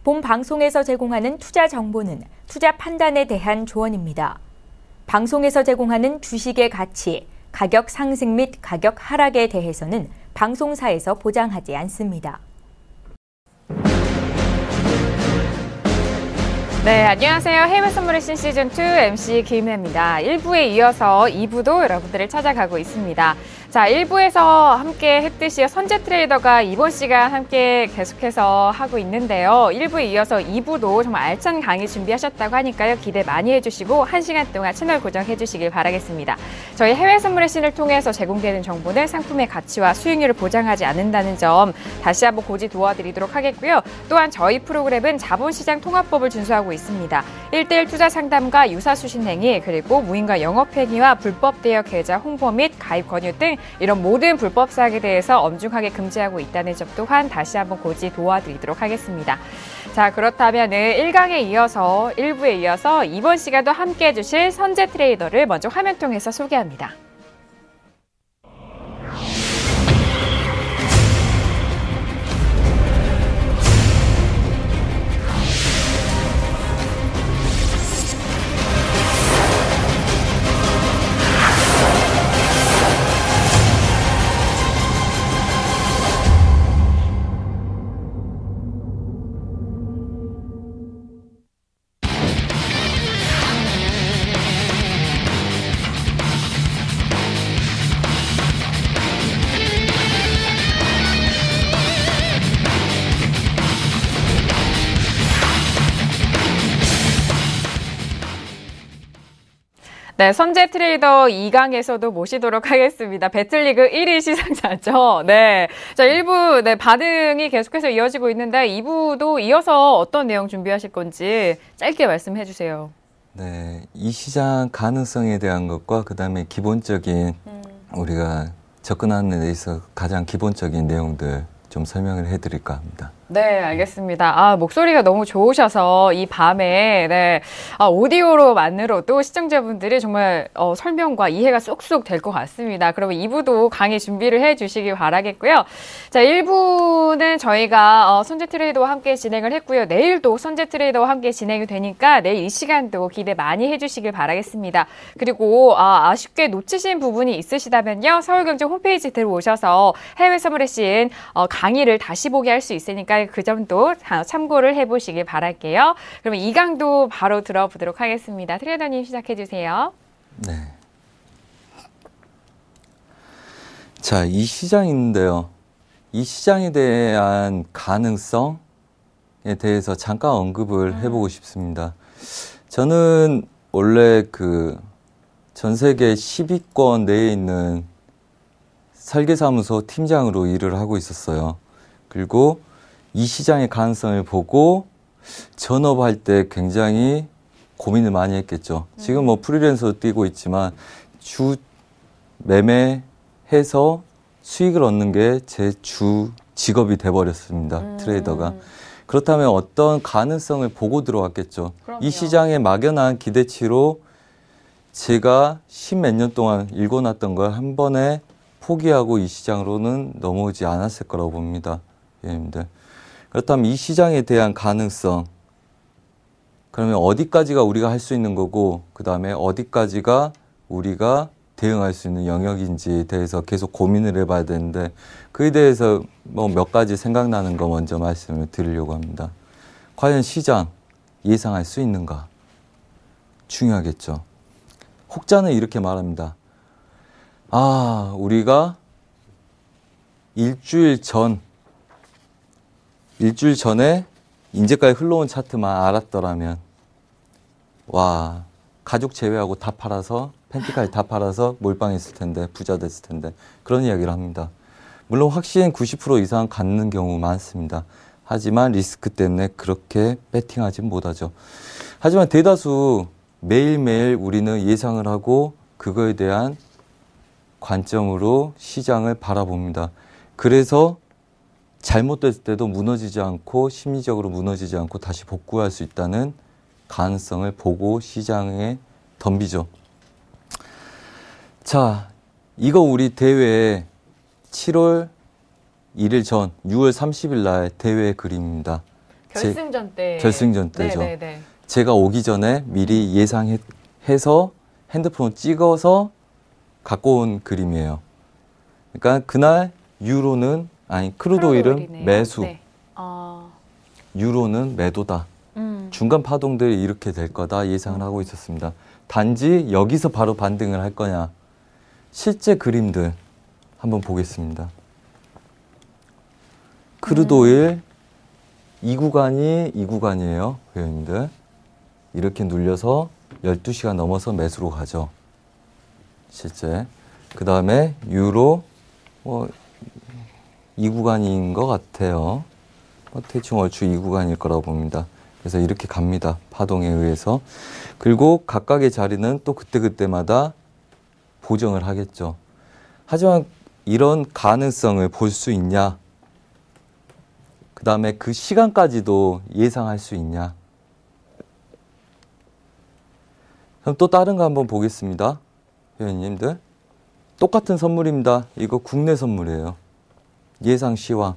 본 방송에서 제공하는 투자 정보는 투자 판단에 대한 조언입니다. 방송에서 제공하는 주식의 가치, 가격 상승 및 가격 하락에 대해서는 방송사에서 보장하지 않습니다. 네, 안녕하세요. 해외 선물의 신 시즌2 MC 김혜입니다. 1부에 이어서 2부도 여러분들을 찾아가고 있습니다. 자, 1부에서 함께 했듯이 선제 트레이더가 이번 시간 함께 계속해서 하고 있는데요. 1부에 이어서 2부도 정말 알찬 강의 준비하셨다고 하니까요. 기대 많이 해주시고 1시간 동안 채널 고정해 주시길 바라겠습니다. 저희 해외 선물의 신을 통해서 제공되는 정보는 상품의 가치와 수익률을 보장하지 않는다는 점 다시 한번 고지 도와드리도록 하겠고요. 또한 저희 프로그램은 자본시장 통합법을 준수하고 있습니다. 1:1 투자 상담과 유사수신 행위, 그리고 무인과 영업행위와 불법 대여 계좌 홍보 및 가입 권유 등 이런 모든 불법 사항에 대해서 엄중하게 금지하고 있다는 점 또한 다시 한번 고지 도와드리도록 하겠습니다. 자, 그렇다면 1강에 이어서 1부에 이어서 이번 시간도 함께 해주실 선제 트레이더를 먼저 화면 통해서 소개합니다. 네, 선제 트레이더 2강에서도 모시도록 하겠습니다. 배틀리그 1위 시상자죠. 네. 자, 1부, 네, 반응이 계속해서 이어지고 있는데 2부도 이어서 어떤 내용 준비하실 건지 짧게 말씀해 주세요. 네, 이 시장 가능성에 대한 것과 그다음에 기본적인 우리가 접근하는 데 있어서 가장 기본적인 내용들 좀 설명을 해드릴까 합니다. 네, 알겠습니다. 목소리가 너무 좋으셔서 이 밤에 오디오로만으로도 시청자분들이 정말 설명과 이해가 쏙쏙 될 것 같습니다. 그러면 2부도 강의 준비를 해주시기 바라겠고요. 자, 1부는 저희가 선제 트레이더와 함께 진행을 했고요. 내일도 선제 트레이더와 함께 진행이 되니까 내일 이 시간도 기대 많이 해주시길 바라겠습니다. 그리고 아쉽게 놓치신 부분이 있으시다면요. 서울경제 홈페이지 들어오셔서 해외 선물의 신 강의를 다시 보게 할 수 있으니까 그 점도 참고를 해보시길 바랄게요. 그러면 2강도 바로 들어보도록 하겠습니다. 트레이더님 시작해 주세요. 네. 자, 이 시장인데요. 이 시장에 대한 가능성에 대해서 잠깐 언급을 해보고 싶습니다. 저는 원래 전 세계 10위권 내에 있는 설계사무소 팀장으로 일을 하고 있었어요. 그리고 이 시장의 가능성을 보고 전업할 때 굉장히 고민을 많이 했겠죠. 지금 뭐 프리랜서로 뛰고 있지만 주 매매해서 수익을 얻는 게 제 주 직업이 돼버렸습니다. 트레이더가. 그렇다면 어떤 가능성을 보고 들어왔겠죠. 그럼요. 이 시장의 막연한 기대치로 제가 10몇 년 동안 읽어놨던 걸 한 번에 포기하고 이 시장으로는 넘어오지 않았을 거라고 봅니다. 여러분들. 그렇다면 이 시장에 대한 가능성, 그러면 어디까지가 우리가 할 수 있는 거고 그 다음에 어디까지가 우리가 대응할 수 있는 영역인지에 대해서 계속 고민을 해봐야 되는데 그에 대해서 뭐 몇 가지 생각나는 거 먼저 말씀을 드리려고 합니다. 과연 시장 예상할 수 있는가? 중요하겠죠. 혹자는 이렇게 말합니다. 우리가 일주일 전에 이제까지 흘러온 차트만 알았더라면 가족 제외하고 다 팔아서 팬티까지 다 팔아서 몰빵했을 텐데 부자 됐을 텐데 그런 이야기를 합니다. 물론 확신 90% 이상 갖는 경우 많습니다. 하지만 리스크 때문에 그렇게 배팅하지 못하죠. 하지만 대다수 매일매일 우리는 예상을 하고 그거에 대한 관점으로 시장을 바라봅니다. 그래서 잘못됐을 때도 무너지지 않고 심리적으로 무너지지 않고 다시 복구할 수 있다는 가능성을 보고 시장에 덤비죠. 자, 이거 우리 대회 7월 1일 전 6월 30일 날 대회 그림입니다. 결승전 때. 결승전 때죠. 네네네. 제가 오기 전에 미리 예상해서 핸드폰 찍어서 갖고 온 그림이에요. 그러니까 그날 유로는 크루드 오일은 매수, 네. 유로는 매도다. 중간 파동들이 이렇게 될 거다 예상을 하고 있었습니다. 단지 여기서 바로 반등을 할 거냐. 실제 그림들 한번 보겠습니다. 크루드 오일 이 구간이에요. 회원님들. 이렇게 눌려서 12시간 넘어서 매수로 가죠. 실제. 그 다음에 유로 이 구간인 것 같아요. 대충 얼추 이 구간일 거라고 봅니다. 그래서 이렇게 갑니다. 파동에 의해서. 그리고 각각의 자리는 또 그때그때마다 보정을 하겠죠. 하지만 이런 가능성을 볼 수 있냐? 그 다음에 그 시간까지도 예상할 수 있냐? 그럼 또 다른 거 한번 보겠습니다. 회원님들. 똑같은 선물입니다. 이거 국내 선물이에요. 예상 시황.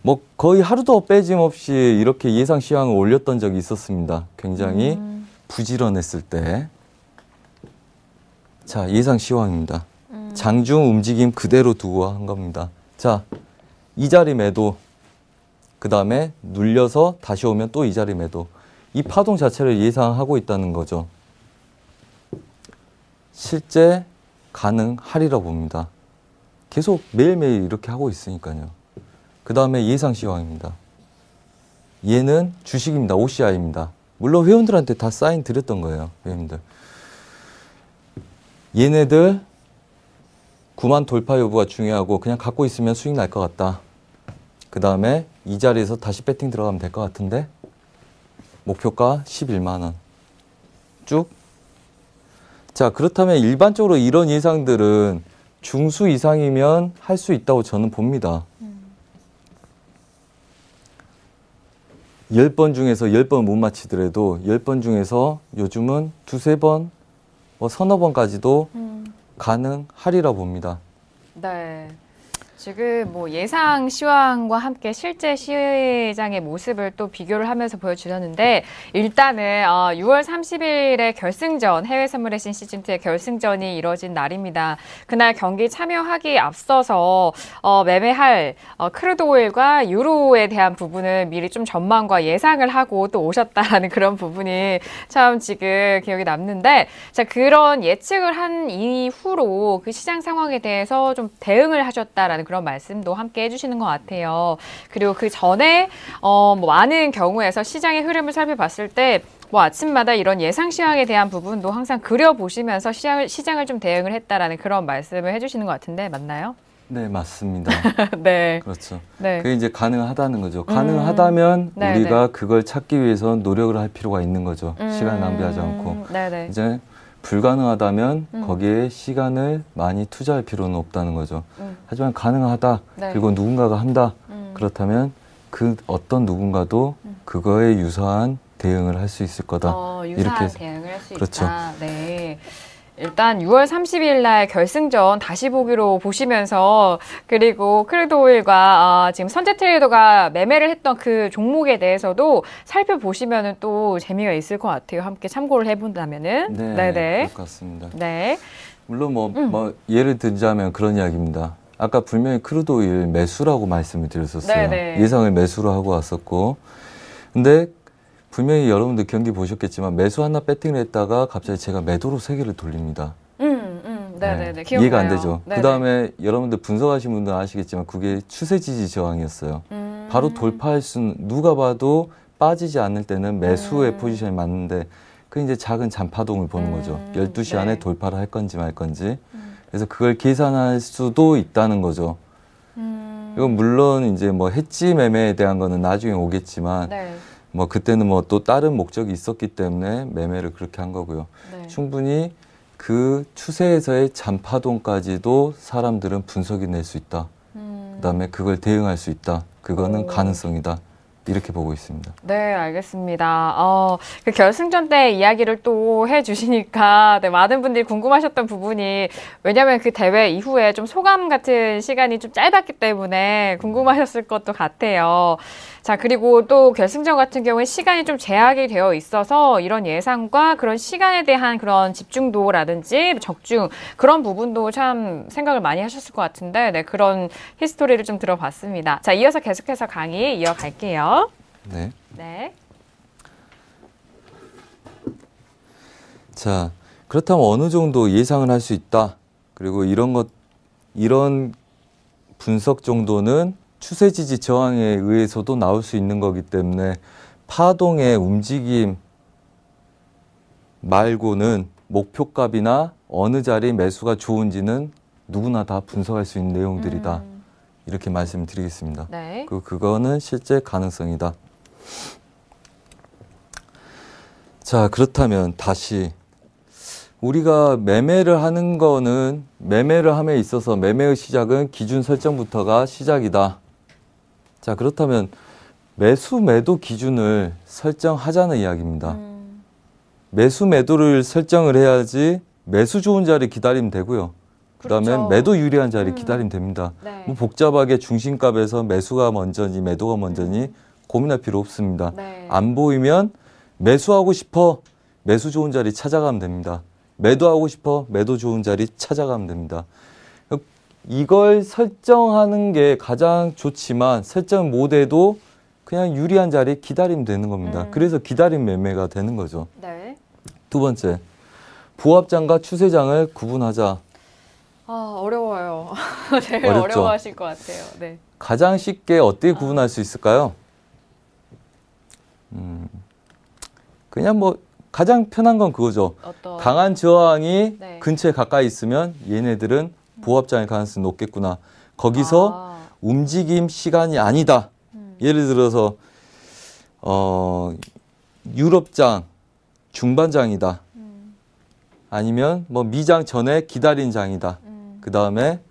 뭐 거의 하루도 빼짐없이 이렇게 예상 시황을 올렸던 적이 있었습니다. 굉장히 부지런했을 때. 자, 예상 시황입니다. 장중 움직임 그대로 두고 한 겁니다. 자, 이 자리 매도. 그 다음에 눌려서 다시 오면 또 이 자리 매도. 이 파동 자체를 예상하고 있다는 거죠. 실제 가능하리라 봅니다. 계속 매일매일 이렇게 하고 있으니까요. 그 다음에 예상 시황입니다. 얘는 주식입니다. OCI입니다. 물론 회원들한테 다 사인 드렸던 거예요. 회원님들. 얘네들 9만 돌파 여부가 중요하고 그냥 갖고 있으면 수익 날 것 같다. 그 다음에 이 자리에서 다시 배팅 들어가면 될 것 같은데 목표가 11만 원. 쭉. 자, 그렇다면 일반적으로 이런 예상들은 중수 이상이면 할 수 있다고 저는 봅니다. 10번 중에서 10번 못 맞히더라도 10번 중에서 요즘은 두세 번, 서너 번까지도 가능하리라 봅니다. 네. 지금 뭐 예상 시황과 함께 실제 시장의 모습을 또 비교를 하면서 보여주셨는데 일단은 6월 30일에 결승전 해외 선물의 신 시즌2의 결승전이 이뤄진 날입니다. 그날 경기 참여하기 앞서서 매매할 크루드 오일과 유로에 대한 부분을 미리 좀 전망과 예상을 하고 또 오셨다라는 그런 부분이 참 지금 기억에 남는데 자 그런 예측을 한 이후로 그 시장 상황에 대해서 좀 대응을 하셨다라는 그런 말씀도 함께 해주시는 것 같아요. 그리고 그 전에 뭐 많은 경우에서 시장의 흐름을 살펴봤을 때 뭐 아침마다 이런 예상 시황에 대한 부분도 항상 그려보시면서 시장을 좀 대응을 했다라는 그런 말씀을 해주시는 것 같은데 맞나요? 네, 맞습니다. 네. 그렇죠. 네. 그게 이제 가능하다는 거죠. 가능하다면 네, 우리가 네. 그걸 찾기 위해서 노력을 할 필요가 있는 거죠. 시간을 낭비하지 않고. 네네. 이제 불가능하다면 거기에 시간을 많이 투자할 필요는 없다는 거죠. 하지만 가능하다. 네. 그리고 누군가가 한다. 그렇다면 그 어떤 누군가도 그거에 유사한 대응을 할 수 있을 거다. 유사한 이렇게 대응을 할 수 그렇죠. 있다. 네. 일단 6월 30일 날 결승전 다시 보기로 보시면서 그리고 크루드 오일과 지금 선제 트레이더가 매매를 했던 그 종목에 대해서도 살펴보시면은 또 재미가 있을 것 같아요. 함께 참고를 해본다면은. 네, 네네. 그럴 것 같습니다. 네. 물론 뭐 예를 들자면 그런 이야기입니다. 아까 분명히 크루드 오일 매수라고 말씀을 드렸었어요. 네네. 예상을 매수로 하고 왔었고. 근데 분명히 여러분들 경기 보셨겠지만 매수 하나 배팅을 했다가 갑자기 제가 매도로 세 개를 돌립니다. 네네네. 네, 이해가 안 되죠. 네네. 그 다음에 여러분들 분석하신 분들은 아시겠지만 그게 추세 지지 저항이었어요. 바로 돌파할 수는 누가 봐도 빠지지 않을 때는 매수의 포지션이 맞는데 그 이제 작은 잔파동을 보는 거죠. 12시 안에 네. 돌파를 할 건지 말 건지. 그래서 그걸 계산할 수도 있다는 거죠. 이건 물론 이제 뭐 해지 매매에 대한 거는 나중에 오겠지만 네. 뭐 그때는 뭐 또 다른 목적이 있었기 때문에 매매를 그렇게 한 거고요. 네. 충분히 그 추세에서의 잔파동까지도 사람들은 분석이 낼 수 있다. 그다음에 그걸 대응할 수 있다. 그거는 가능성이다. 이렇게 보고 있습니다. 네, 알겠습니다. 그 결승전 때 이야기를 또 해주시니까 네, 많은 분들이 궁금하셨던 부분이 왜냐하면 그 대회 이후에 좀 소감 같은 시간이 좀 짧았기 때문에 궁금하셨을 것도 같아요. 자, 그리고 또 결승전 같은 경우에 시간이 좀 제약이 되어 있어서 이런 예상과 그런 시간에 대한 그런 집중도라든지 적중 그런 부분도 참 생각을 많이 하셨을 것 같은데 네, 그런 히스토리를 좀 들어봤습니다. 자, 이어서 계속해서 강의 이어갈게요. 네. 네. 자, 그렇다면 어느 정도 예상을 할 수 있다. 그리고 이런 분석 정도는 추세 지지 저항에 의해서도 나올 수 있는 거기 때문에 파동의 움직임 말고는 목표값이나 어느 자리 매수가 좋은지는 누구나 다 분석할 수 있는 내용들이다. 이렇게 말씀드리겠습니다. 네. 그거는 실제 가능성이다. 자, 그렇다면 다시 우리가 매매를 하는 거는 매매를 함에 있어서 매매의 시작은 기준 설정부터가 시작이다. 자, 그렇다면 매수 매도 기준을 설정하자는 이야기입니다. 매수 매도를 설정을 해야지 매수 좋은 자리 기다리면 되고요. 그다음에 그렇죠. 매도 유리한 자리 기다리면 됩니다. 네. 뭐 복잡하게 중심값에서 매수가 먼저니 매도가 먼저니 고민할 필요 없습니다. 네. 안 보이면 매수하고 싶어 매수 좋은 자리 찾아가면 됩니다. 매도하고 싶어 매도 좋은 자리 찾아가면 됩니다. 이걸 설정하는 게 가장 좋지만 설정 못해도 그냥 유리한 자리 기다리면 되는 겁니다. 그래서 기다림 매매가 되는 거죠. 네. 두 번째, 보합장과 추세장을 구분하자. 어려워요. 제일 어렵죠. 어려워하실 것 같아요. 네. 가장 쉽게 어떻게 구분할 수 있을까요? 그냥 뭐 가장 편한 건 그거죠. 강한 저항이 네. 근처에 가까이 있으면 얘네들은 보합장일 가능성이 높겠구나. 거기서 움직임 시간이 아니다. 예를 들어서 유럽장 중반장이다. 아니면 뭐 미장 전에 기다린 장이다. 그 다음에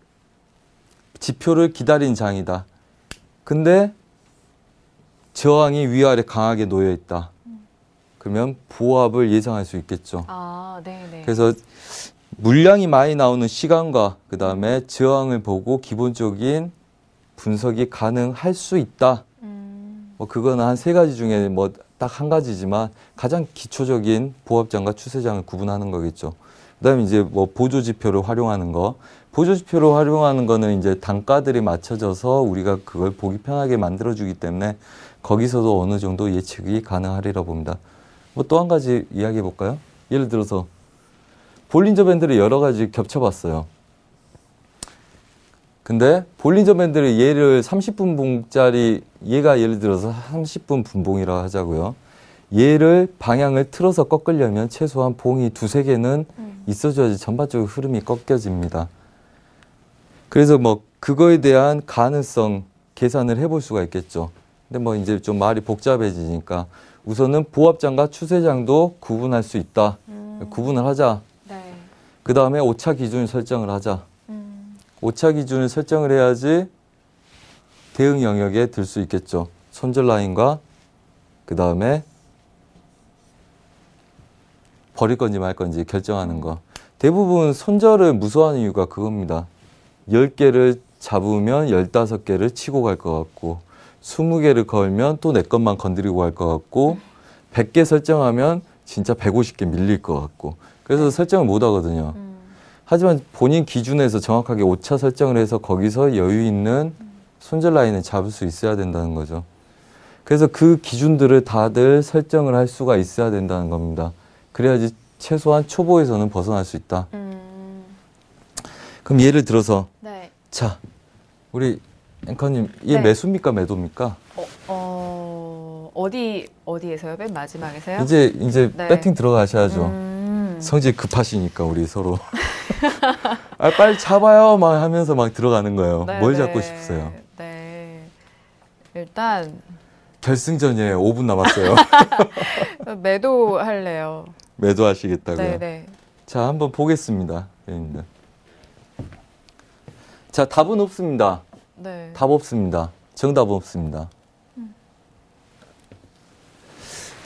지표를 기다린 장이다. 근데 저항이 위아래 강하게 놓여 있다. 그러면 보합을 예상할 수 있겠죠. 네네. 그래서 물량이 많이 나오는 시간과 그 다음에 저항을 보고 기본적인 분석이 가능할 수 있다. 뭐 그거는 한 세 가지 중에 뭐 딱 한 가지지만 가장 기초적인 보합장과 추세장을 구분하는 거겠죠. 그다음에 이제 뭐 보조지표를 활용하는 거. 보조지표를 활용하는 거는 이제 단가들이 맞춰져서 우리가 그걸 보기 편하게 만들어주기 때문에 거기서도 어느 정도 예측이 가능하리라 봅니다. 뭐 또 한 가지 이야기해 볼까요? 예를 들어서 볼린저 밴드를 여러 가지 겹쳐봤어요. 근데 볼린저 밴드를 얘를 30분봉짜리 얘가 예를 들어서 30분 분봉이라고 하자고요. 얘를 방향을 틀어서 꺾으려면 최소한 봉이 두세 개는 있어줘야지 전반적으로 흐름이 꺾여집니다. 그래서 뭐 그거에 대한 가능성 계산을 해볼 수가 있겠죠. 근데 뭐 이제 좀 말이 복잡해지니까 우선은 보합장과 추세장도 구분할 수 있다. 구분을 하자. 네. 그 다음에 오차 기준 설정을 하자. 오차 기준을 설정을 해야지 대응 영역에 들 수 있겠죠. 손절 라인과 그 다음에 버릴 건지 말 건지 결정하는 거. 대부분 손절을 무서워하는 이유가 그겁니다. 10개를 잡으면 15개를 치고 갈 것 같고 20개를 걸면 또 내 것만 건드리고 갈 것 같고 100개 설정하면 진짜 150개 밀릴 것 같고 그래서 설정을 못 하거든요. 하지만 본인 기준에서 정확하게 오차 설정을 해서 거기서 여유 있는 손절 라인을 잡을 수 있어야 된다는 거죠. 그래서 그 기준들을 다들 설정을 할 수가 있어야 된다는 겁니다. 그래야지 최소한 초보에서는 벗어날 수 있다. 그럼 예를 들어서 네. 자, 우리 앵커님, 얘 네. 매수입니까 매도입니까? 어디에서요? 맨 마지막에서요? 이제 네. 배팅 들어가셔야죠. 성질 급하시니까 우리 서로. 빨리 잡아요 막 하면서 막 들어가는 거예요. 네, 뭘 네. 잡고 싶으세요? 네. 일단 결승전이에요. 5분 남았어요. 매도할래요. 매도하시겠다고요? 네네. 자, 한번 보겠습니다. 여러분들. 자, 답은 없습니다. 네. 답 없습니다. 정답은 없습니다.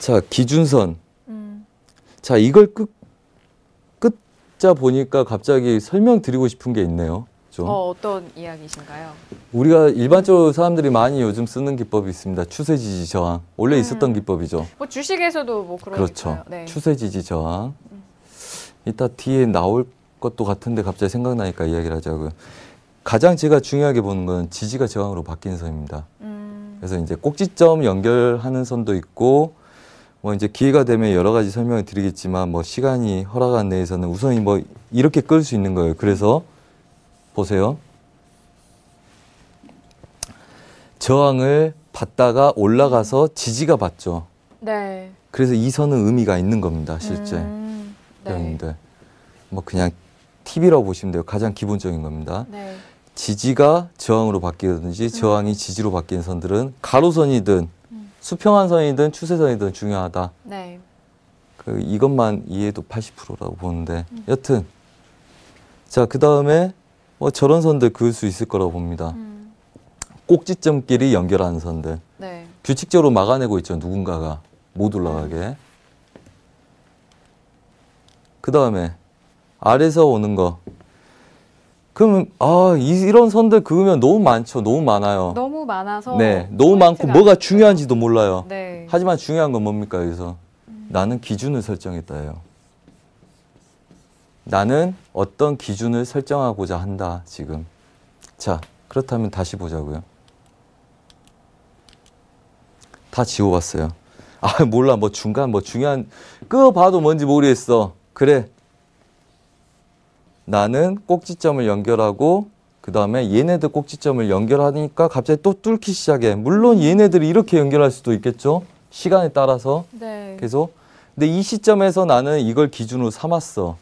자, 기준선. 자, 이걸 끝자 보니까 갑자기 설명드리고 싶은 게 있네요. 좀. 어떤 이야기이신가요? 우리가 일반적으로 사람들이 많이 요즘 쓰는 기법이 있습니다. 추세, 지지, 저항. 원래 있었던 기법이죠. 뭐 주식에서도 뭐 그러니까요. 그렇죠. 네. 추세, 지지, 저항. 이따 뒤에 나올 것도 같은데 갑자기 생각나니까 이야기를 하자고요. 가장 제가 중요하게 보는 건 지지가 저항으로 바뀌는 선입니다. 그래서 이제 꼭지점 연결하는 선도 있고, 뭐 이제 기회가 되면 여러 가지 설명을 드리겠지만, 뭐 시간이 허락한 내에서는 우선 뭐 이렇게 끌 수 있는 거예요. 그래서 보세요. 저항을 받다가 올라가서 지지가 받죠. 네. 그래서 이 선은 의미가 있는 겁니다, 실제. 네. 배우님들. 뭐 그냥 팁이라고 보시면 돼요. 가장 기본적인 겁니다. 네. 지지가 저항으로 바뀌든지 저항이 지지로 바뀌는 선들은 가로선이든 수평한 선이든 추세선이든 중요하다. 네. 이것만 이해도 80%라고 보는데 여튼 자, 그 다음에 뭐 저런 선들 그을 수 있을 거라고 봅니다. 꼭지점끼리 연결하는 선들. 네. 규칙적으로 막아내고 있죠. 누군가가 못 올라가게. 그 다음에 아래서 오는 거. 그러면 이런 선들 그으면 너무 많죠. 너무 많아요. 너무 많아서. 네, 너무 많고 뭐가 중요한지도 몰라요. 네. 하지만 중요한 건 뭡니까 여기서? 나는 기준을 설정했다예요. 나는 어떤 기준을 설정하고자 한다 지금. 자, 그렇다면 다시 보자고요. 다 지워봤어요. 몰라. 뭐 중간 뭐 중요한 끄어봐도 뭔지 모르겠어. 그래. 나는 꼭지점을 연결하고 그 다음에 얘네들 꼭지점을 연결하니까 갑자기 또 뚫기 시작해. 물론 얘네들이 이렇게 연결할 수도 있겠죠. 시간에 따라서. 네. 계속. 근데 이 시점에서 나는 이걸 기준으로 삼았어.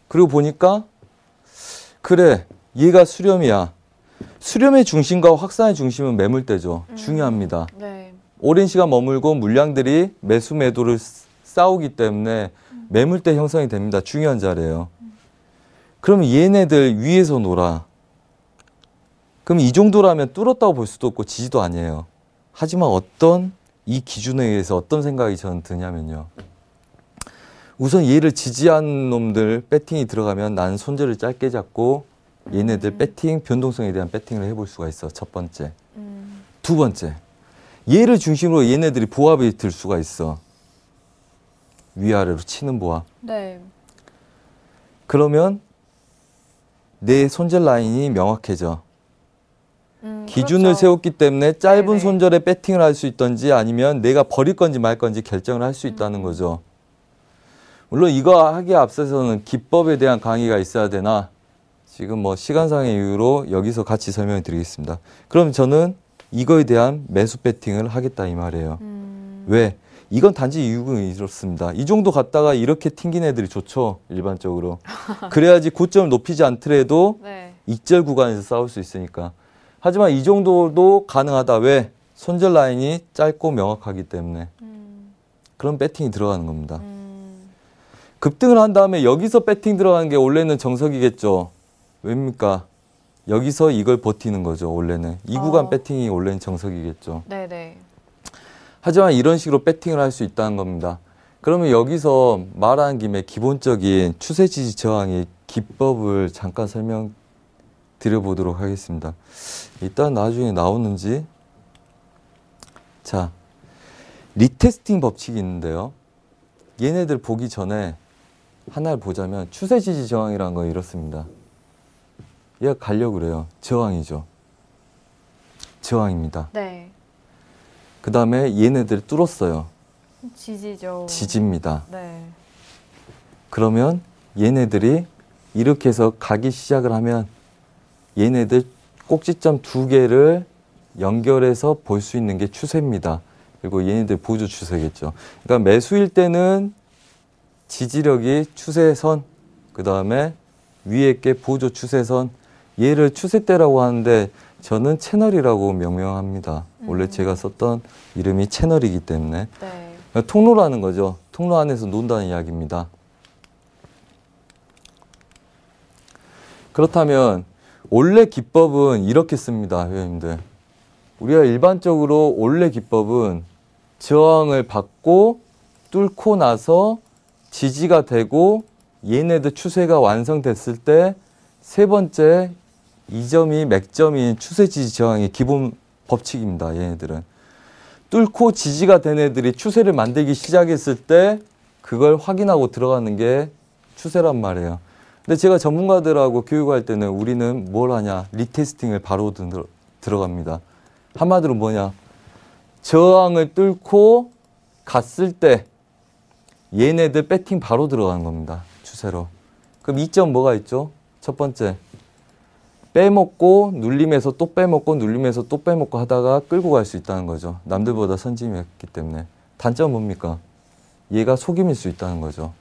그리고 보니까 그래. 얘가 수렴이야. 수렴의 중심과 확산의 중심은 매물대죠. 중요합니다. 네. 오랜 시간 머물고 물량들이 매수 매도를 싸우기 때문에 매물대 형성이 됩니다. 중요한 자리예요. 그러면 얘네들 위에서 놀아. 그럼 이 정도라면 뚫었다고 볼 수도 없고 지지도 아니에요. 하지만 어떤 이 기준에 의해서 어떤 생각이 저는 드냐면요. 우선 얘를 지지한 놈들 배팅이 들어가면 나는 손절을 짧게 잡고 얘네들 배팅, 변동성에 대한 배팅을 해볼 수가 있어. 첫 번째. 두 번째. 얘를 중심으로 얘네들이 보합이 들 수가 있어. 위아래로 치는 보합. 네. 그러면 내 손절 라인이 명확해져. 기준을 그렇죠. 세웠기 때문에 짧은 네네. 손절에 배팅을 할 수 있던지 아니면 내가 버릴 건지 말 건지 결정을 할 수 있다는 거죠. 물론 이거 하기에 앞서서는 기법에 대한 강의가 있어야 되나 지금 뭐 시간상의 이유로 여기서 같이 설명을 드리겠습니다. 그럼 저는 이거에 대한 매수 배팅을 하겠다 이 말이에요. 왜? 이건 단지 이유가 이렇습니다. 이 정도 갔다가 이렇게 튕긴 애들이 좋죠. 일반적으로. 그래야지 고점을 높이지 않더라도 네. 익절 구간에서 싸울 수 있으니까. 하지만 이 정도도 가능하다. 왜? 손절 라인이 짧고 명확하기 때문에. 그런 배팅이 들어가는 겁니다. 급등을 한 다음에 여기서 배팅 들어가는 게 원래는 정석이겠죠. 왜입니까? 여기서 이걸 버티는 거죠. 원래는. 이 구간 배팅이 원래는 정석이겠죠. 네네. 하지만 이런 식으로 배팅을 할 수 있다는 겁니다. 그러면 여기서 말하는 김에 기본적인 추세 지지 저항의 기법을 잠깐 설명드려보도록 하겠습니다. 일단 나중에 나오는지. 자, 리테스팅 법칙이 있는데요. 얘네들 보기 전에 하나를 보자면 추세 지지 저항이라는 건 이렇습니다. 얘가 가려고 그래요. 저항이죠. 저항입니다. 네. 그 다음에 얘네들이 뚫었어요. 지지죠. 지지입니다. 네. 그러면 얘네들이 이렇게 해서 가기 시작을 하면 얘네들 꼭지점 두 개를 연결해서 볼 수 있는 게 추세입니다. 그리고 얘네들 보조 추세겠죠. 그러니까 매수일 때는 지지력이 추세선, 그 다음에 위에 게 보조 추세선, 얘를 추세대라고 하는데 저는 채널이라고 명명합니다. 원래 제가 썼던 이름이 채널이기 때문에. 네. 그러니까 통로라는 거죠. 통로 안에서 논다는 이야기입니다. 그렇다면 원래 기법은 이렇게 씁니다. 회원님들. 우리가 일반적으로 원래 기법은 저항을 받고 뚫고 나서 지지가 되고 얘네들 추세가 완성됐을 때 세 번째 이 점이 맥점인 추세 지지 저항의 기본 법칙입니다. 얘네들은. 뚫고 지지가 된 애들이 추세를 만들기 시작했을 때 그걸 확인하고 들어가는 게 추세란 말이에요. 근데 제가 전문가들하고 교육할 때는 우리는 뭘 하냐? 리테스팅을 바로 들어갑니다. 한마디로 뭐냐? 저항을 뚫고 갔을 때 얘네들 배팅 바로 들어가는 겁니다. 추세로. 그럼 이점 뭐가 있죠? 첫 번째, 빼먹고 눌림에서 또 빼먹고 눌림에서 또 빼먹고 하다가 끌고 갈 수 있다는 거죠. 남들보다 선진이었기 때문에. 단점은 뭡니까? 얘가 속임일 수 있다는 거죠.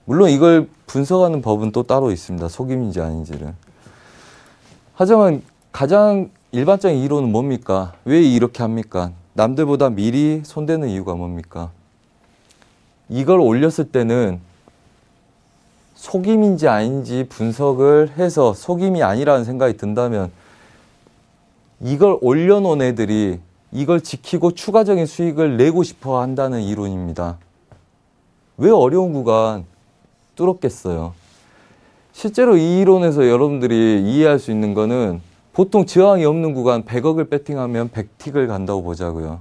물론 이걸 분석하는 법은 또 따로 있습니다. 속임인지 아닌지를. 하지만 가장 일반적인 이론은 뭡니까? 왜 이렇게 합니까? 남들보다 미리 손대는 이유가 뭡니까? 이걸 올렸을 때는 속임인지 아닌지 분석을 해서 속임이 아니라는 생각이 든다면 이걸 올려놓은 애들이 이걸 지키고 추가적인 수익을 내고 싶어 한다는 이론입니다. 왜 어려운 구간 뚫었겠어요? 실제로 이 이론에서 여러분들이 이해할 수 있는 거는 보통 저항이 없는 구간 100억을 배팅하면 100틱을 간다고 보자고요.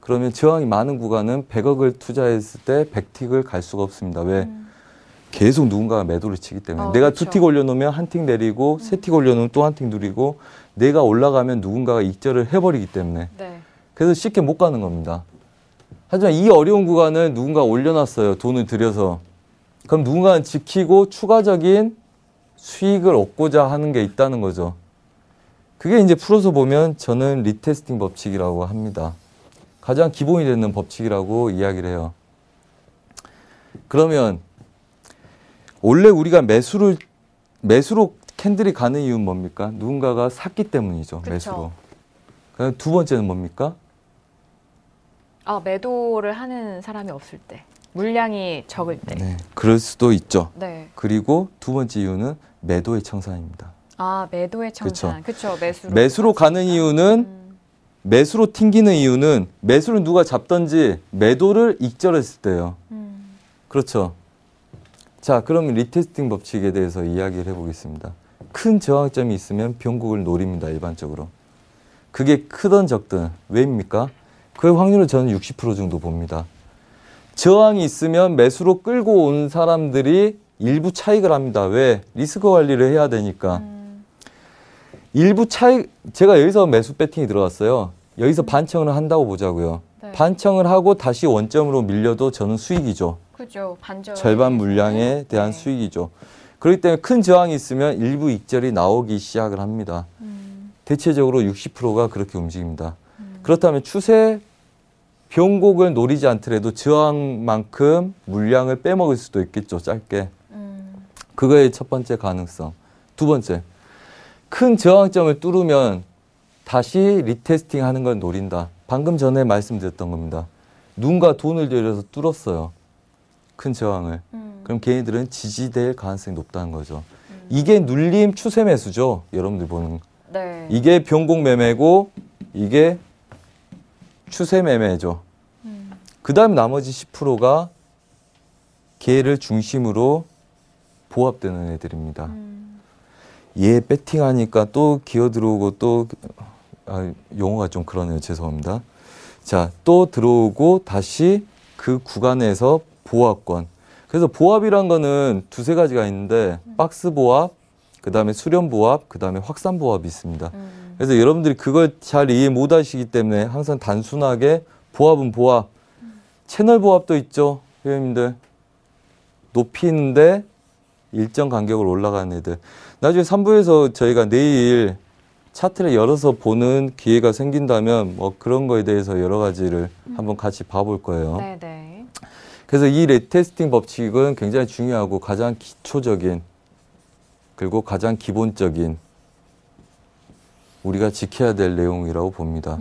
그러면 저항이 많은 구간은 100억을 투자했을 때 100틱을 갈 수가 없습니다. 왜? 계속 누군가가 매도를 치기 때문에. 내가 그렇죠. 2틱 올려놓으면 한 틱 내리고 3틱 올려놓으면 또 한 틱 누리고 내가 올라가면 누군가가 익절을 해버리기 때문에. 네. 그래서 쉽게 못 가는 겁니다. 하지만 이 어려운 구간을 누군가 올려놨어요. 돈을 들여서. 그럼 누군가는 지키고 추가적인 수익을 얻고자 하는 게 있다는 거죠. 그게 이제 풀어서 보면 저는 리테스팅 법칙이라고 합니다. 가장 기본이 되는 법칙이라고 이야기를 해요. 그러면 원래 우리가 매수로 캔들이 가는 이유는 뭡니까? 누군가가 샀기 때문이죠. 그쵸. 매수로. 그럼 두 번째는 뭡니까? 매도를 하는 사람이 없을 때. 물량이 적을 때. 네, 그럴 수도 있죠. 네. 그리고 두 번째 이유는 매도의 청산입니다. 매도의 청산. 그렇죠. 매수로 가는 이유는 매수로 튕기는 이유는 매수를 누가 잡든지 매도를 익절했을 때요. 그렇죠. 자, 그러면 리테스팅 법칙에 대해서 이야기를 해보겠습니다. 큰 저항점이 있으면 변곡을 노립니다. 일반적으로. 그게 크든 적든 왜입니까? 그 확률을 저는 60% 정도 봅니다. 저항이 있으면 매수로 끌고 온 사람들이 일부 차익을 합니다. 왜? 리스크 관리를 해야 되니까. 일부 차익, 제가 여기서 매수 배팅이 들어갔어요. 여기서 반청을 한다고 보자고요. 네. 반청을 하고 다시 원점으로 밀려도 저는 수익이죠. 그죠. 반절. 절반 물량에 대한 네. 수익이죠. 그렇기 때문에 큰 저항이 있으면 일부 익절이 나오기 시작을 합니다. 대체적으로 60%가 그렇게 움직입니다. 그렇다면 추세 변곡을 노리지 않더라도 저항만큼 물량을 빼먹을 수도 있겠죠. 짧게. 그거의 첫 번째 가능성. 두 번째, 큰 저항점을 뚫으면 다시 리테스팅 하는 걸 노린다. 방금 전에 말씀드렸던 겁니다. 누군가 돈을 들여서 뚫었어요. 큰 저항을. 그럼 걔네들은 지지될 가능성이 높다는 거죠. 이게 눌림 추세 매수죠. 여러분들 보는. 네. 이게 변곡 매매고 이게 추세 매매죠. 그 다음에 나머지 10%가 걔를 중심으로 보합되는 애들입니다. 얘 배팅하니까 또 기어 들어오고 또 용어가 좀 그러네요. 죄송합니다. 자, 또 들어오고 다시 그 구간에서 보합권. 그래서 보합이란 거는 두세 가지가 있는데 박스 보합, 그 다음에 수렴 보합, 그 다음에 확산 보합이 있습니다. 그래서 여러분들이 그걸 잘 이해 못 하시기 때문에 항상 단순하게 보합은 보합, 채널 보합도 있죠. 회원님들. 높이는데 일정 간격을 올라가는 애들. 나중에 3부에서 저희가 내일 차트를 열어서 보는 기회가 생긴다면 뭐 그런 거에 대해서 여러 가지를 한번 같이 봐볼 거예요. 네네. 그래서 이 리테스팅 법칙은 굉장히 중요하고 가장 기초적인 그리고 가장 기본적인 우리가 지켜야 될 내용이라고 봅니다.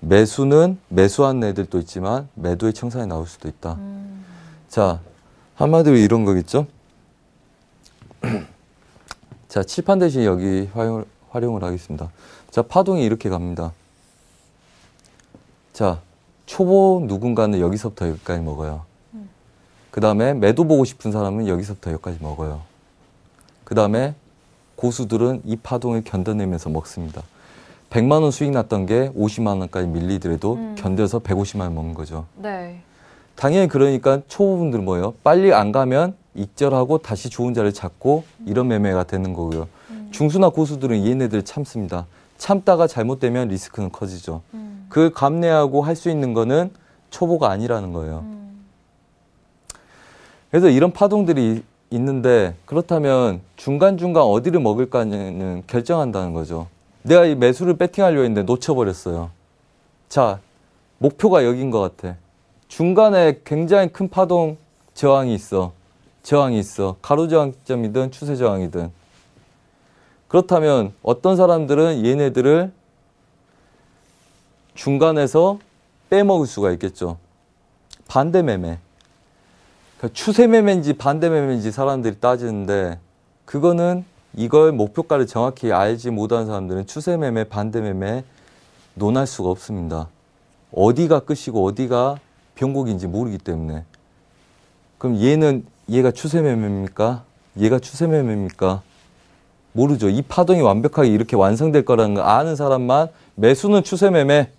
매수는 매수한 애들도 있지만 매도의 청산이 나올 수도 있다. 자, 한마디로 이런 거겠죠? 자, 칠판 대신 여기 활용을 하겠습니다. 자, 파동이 이렇게 갑니다. 자, 초보 누군가는 여기서부터 여기까지 먹어요. 그 다음에 매도 보고 싶은 사람은 여기서부터 여기까지 먹어요. 그 다음에 고수들은 이 파동을 견뎌내면서 먹습니다. 100만 원 수익 났던 게 50만 원까지 밀리더라도 견뎌서 150만 원 먹는 거죠. 네. 당연히 그러니까 초보분들은 뭐예요? 빨리 안 가면 익절하고 다시 좋은 자리를 찾고 이런 매매가 되는 거고요. 중수나 고수들은 얘네들 참습니다. 참다가 잘못되면 리스크는 커지죠. 그걸 감내하고 할 수 있는 거는 초보가 아니라는 거예요. 그래서 이런 파동들이 있는데 그렇다면 중간중간 어디를 먹을까는 결정한다는 거죠. 내가 이 매수를 배팅하려고 했는데 놓쳐버렸어요. 자, 목표가 여긴 것 같아. 중간에 굉장히 큰 파동 저항이 있어. 가로저항점이든 추세저항이든. 그렇다면 어떤 사람들은 얘네들을 중간에서 빼먹을 수가 있겠죠. 반대 매매. 그러니까 추세 매매인지 반대 매매인지 사람들이 따지는데 그거는 이걸 목표가를 정확히 알지 못하는 사람들은 추세 매매, 반대 매매 논할 수가 없습니다. 어디가 끝이고 어디가 변곡인지 모르기 때문에. 그럼 얘가 추세 매매입니까? 얘가 추세 매매입니까? 모르죠. 이 파동이 완벽하게 이렇게 완성될 거라는 거 아는 사람만 매수는 추세 매매,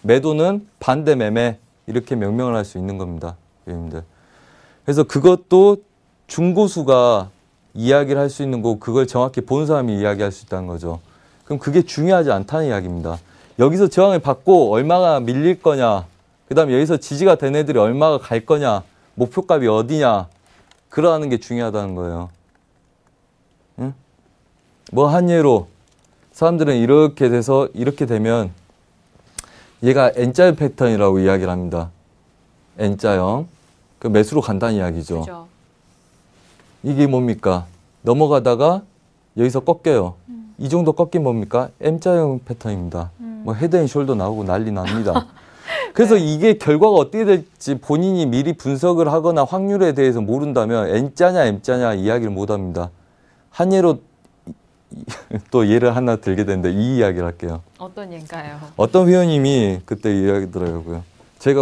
매도는 반대 매매 이렇게 명명을 할 수 있는 겁니다. 여러분들. 그래서 그것도 중고수가 이야기를 할 수 있는 거고 그걸 정확히 본 사람이 이야기할 수 있다는 거죠. 그럼 그게 중요하지 않다는 이야기입니다. 여기서 저항을 받고 얼마가 밀릴 거냐, 그 다음에 여기서 지지가 된 애들이 얼마가 갈 거냐, 목표값이 어디냐, 그러하는 게 중요하다는 거예요. 응? 뭐 한 예로 사람들은 이렇게 돼서 이렇게 되면 얘가 N자형 패턴이라고 이야기를 합니다. N자형. 그 매수로 간다는 이야기죠. 그죠. 이게 뭡니까? 넘어가다가 여기서 꺾여요. 이 정도 꺾인 뭡니까? M자형 패턴입니다. 뭐 헤드앤숄더 나오고 난리 납니다. 그래서 네. 이게 결과가 어떻게 될지 본인이 미리 분석을 하거나 확률에 대해서 모른다면 N자냐 M자냐 이야기를 못합니다. 한 예로 또 예를 하나 들게 되는데 이 이야기를 할게요. 어떤 예인가요? 어떤 회원님이 그때 이야기더라고요.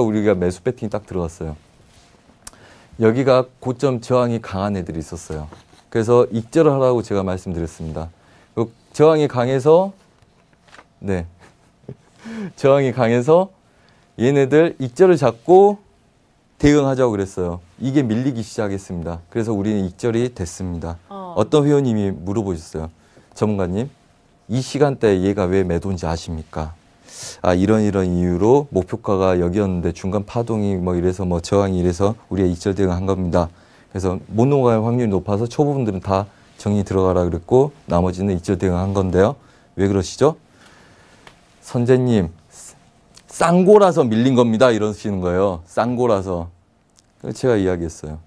우리가 매수 배팅이 딱 들어갔어요. 여기가 고점 저항이 강한 애들이 있었어요. 그래서 익절을 하라고 제가 말씀드렸습니다. 저항이 강해서 저항이 강해서 얘네들 익절을 잡고 대응하자고 그랬어요. 이게 밀리기 시작했습니다. 그래서 우리는 익절이 됐습니다. 어떤 회원님이 물어보셨어요. 전문가님, 이 시간대에 얘가 왜 매도인지 아십니까? 아, 이런 이유로 목표가가 여기였는데 중간 파동이 뭐 이래서 뭐 저항이 이래서 우리가 익절 대응한 겁니다. 그래서 못 넘어갈 확률이 높아서 초보분들은 다 정리 들어가라 그랬고 나머지는 익절 대응한 건데요. 왜 그러시죠? 선재님, 쌍고라서 밀린 겁니다. 이러시는 거예요. 쌍고라서. 제가 이야기했어요.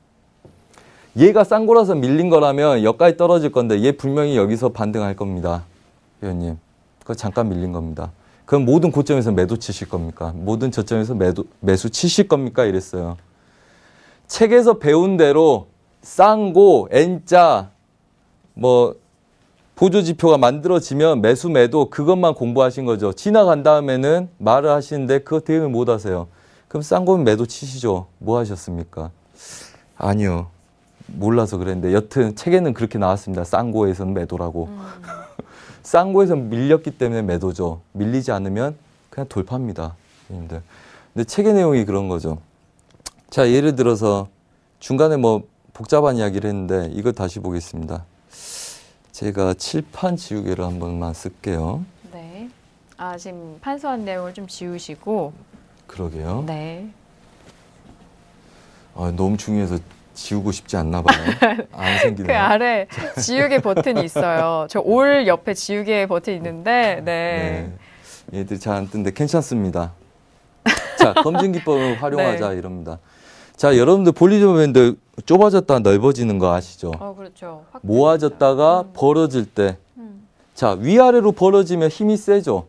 얘가 쌍고라서 밀린 거라면 여기까지 떨어질 건데 얘 분명히 여기서 반등할 겁니다. 회원님. 그거 잠깐 밀린 겁니다. 그럼 모든 고점에서 매도 치실 겁니까? 모든 저점에서 매수 치실 겁니까? 이랬어요. 책에서 배운 대로 쌍고, N자, 뭐 보조지표가 만들어지면 매수, 매도 그것만 공부하신 거죠. 지나간 다음에는 말을 하시는데 그거 대응을 못 하세요. 그럼 쌍고면 매도 치시죠. 뭐 하셨습니까? 아니요. 몰라서 그랬는데 여튼 책에는 그렇게 나왔습니다. 쌍고에서는 매도라고. 쌍고에서 밀렸기 때문에 매도죠. 밀리지 않으면 그냥 돌파입니다. 근데 책의 내용이 그런 거죠. 자, 예를 들어서 중간에 뭐 복잡한 이야기를 했는데 이거 다시 보겠습니다. 제가 칠판 지우개를 한 번만 쓸게요. 네. 아, 지금 판서한 내용을 좀 지우시고. 그러게요. 네. 아, 너무 중요해서 지우고 싶지 않나 봐요. 안 생기네요. 그 아래 지우개 버튼이 있어요. 저 올 옆에 지우개 버튼이 있는데, 네. 얘들 잘 안 뜨는데 괜찮습니다. 자, 검증 기법을 활용하자 네. 이럽니다. 자, 여러분들 볼리저밴드 좁아졌다가 넓어지는 거 아시죠? 그렇죠. 모아졌다가 벌어질 때. 자, 위아래로 벌어지면 힘이 세죠.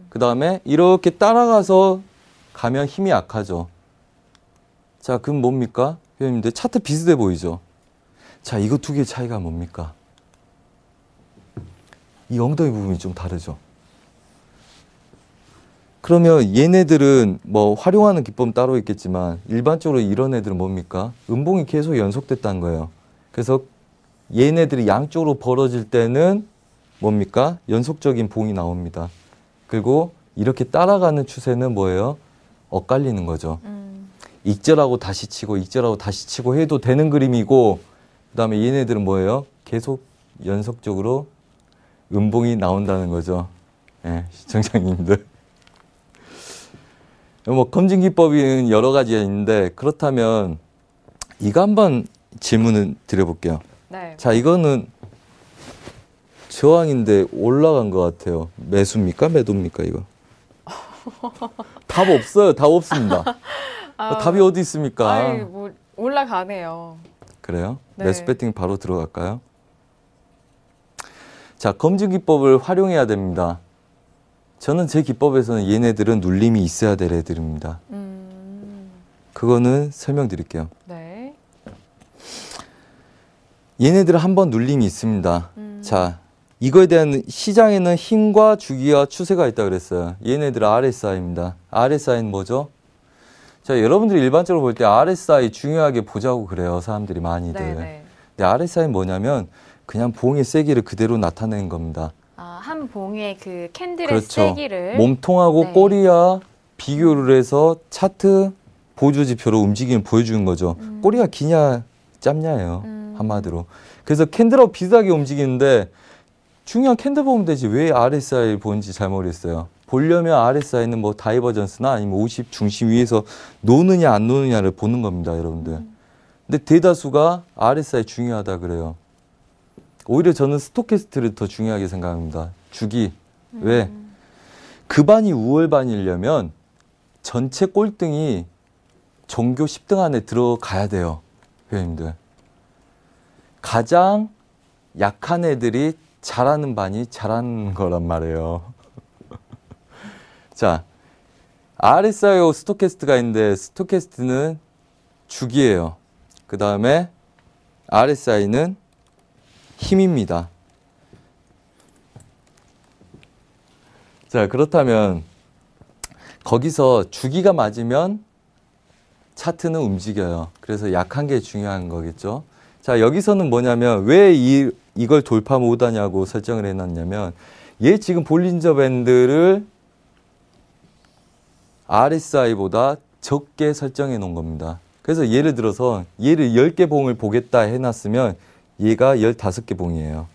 그 다음에 이렇게 따라가서 가면 힘이 약하죠. 자, 그럼 뭡니까? 회원님들 차트 비슷해 보이죠? 자, 이거 두 개의 차이가 뭡니까? 이 엉덩이 부분이 좀 다르죠? 그러면 얘네들은 뭐 활용하는 기법은 따로 있겠지만 일반적으로 이런 애들은 뭡니까? 음봉이 계속 연속됐다는 거예요. 그래서 얘네들이 양쪽으로 벌어질 때는 뭡니까? 연속적인 봉이 나옵니다. 그리고 이렇게 따라가는 추세는 뭐예요? 엇갈리는 거죠. 익절하고 다시 치고 익절하고 다시 치고 해도 되는 그림이고, 그 다음에 얘네들은 뭐예요? 계속 연속적으로 음봉이 나온다는 거죠. 예, 시청자님들. 뭐 검증 기법은 여러 가지가 있는데, 그렇다면 이거 한번 질문을 드려볼게요. 네. 자, 이거는 저항인데 올라간 것 같아요. 매수입니까? 매도입니까? 이거? 답 없어요. 답 없습니다. 답이 어디 있습니까? 아이, 뭐 올라가네요. 그래요? 네. 매수 배팅 바로 들어갈까요? 자, 검증 기법을 활용해야 됩니다. 저는 제 기법에서는 얘네들은 눌림이 있어야 될 애들입니다. 그거는 설명드릴게요. 네. 얘네들은 한번 눌림이 있습니다. 자, 이거에 대한 시장에는 힘과 주기와 추세가 있다고 그랬어요. 얘네들은 RSI입니다. RSI는 뭐죠? 자, 여러분들이 일반적으로 볼 때 RSI 중요하게 보자고 그래요. 사람들이 많이들. 네네. 근데 RSI는 뭐냐면 그냥 봉의 세기를 그대로 나타내는 겁니다. 아, 한 봉의 그 캔들의 그렇죠. 세기를 몸통하고 네. 꼬리와 비교를 해서 차트 보조지표로 움직임을 보여주는 거죠. 꼬리가 기냐 짧냐예요. 한마디로. 그래서 캔들하고 비슷하게 움직이는데 중요한 캔들 보면 되지 왜 RSI를 보는지 잘 모르겠어요. 보려면 RSI는 뭐 다이버전스나 아니면 50 중심 위에서 노느냐 안 노느냐를 보는 겁니다, 여러분들. 근데 대다수가 RSI 중요하다 그래요. 오히려 저는 스토캐스트를 더 중요하게 생각합니다. 주기. 왜? 그 반이 우월반이려면 전체 꼴등이 종교 10등 안에 들어가야 돼요, 회원님들. 가장 약한 애들이 잘하는 반이 잘하는 거란 말이에요. 자, RSI하고 스토캐스트가 있는데 스토캐스트는 주기예요. 그 다음에 RSI는 힘입니다. 자, 그렇다면 거기서 주기가 맞으면 차트는 움직여요. 그래서 약한 게 중요한 거겠죠. 자, 여기서는 뭐냐면 왜 이걸 돌파 못하냐고 설정을 해놨냐면 얘 지금 볼린저 밴드를 RSI보다 적게 설정해 놓은 겁니다. 그래서 예를 들어서 얘를 10개 봉을 보겠다 해놨으면 얘가 15개 봉이에요.